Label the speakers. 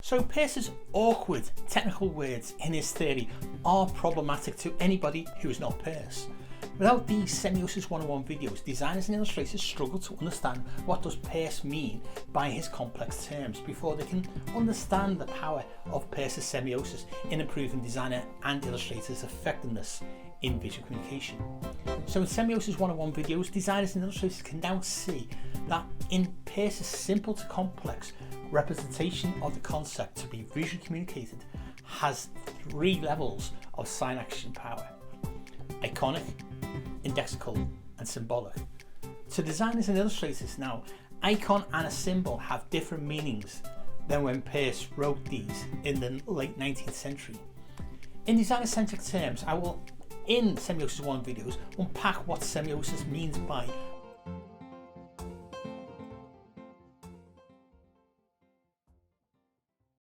Speaker 1: So Peirce's awkward technical words in his theory are problematic to anybody who is not Peirce. Without these Semiosis 101 videos, designers and illustrators struggle to understand what does Peirce mean by his complex terms before they can understand the power of Peirce's semiosis in improving designer and illustrators' effectiveness in visual communication. So in Semiosis 101 videos, designers and illustrators can now see that in Peirce's simple to complex representation of the concept to be visually communicated has 3 levels of sign action power: iconic, indexical and symbolic. To designers and illustrators now, icon and a symbol have different meanings than when Peirce wrote these in the late 19th century. In designer-centric terms, I will, in Semiosis 1 videos, unpack what semiosis means by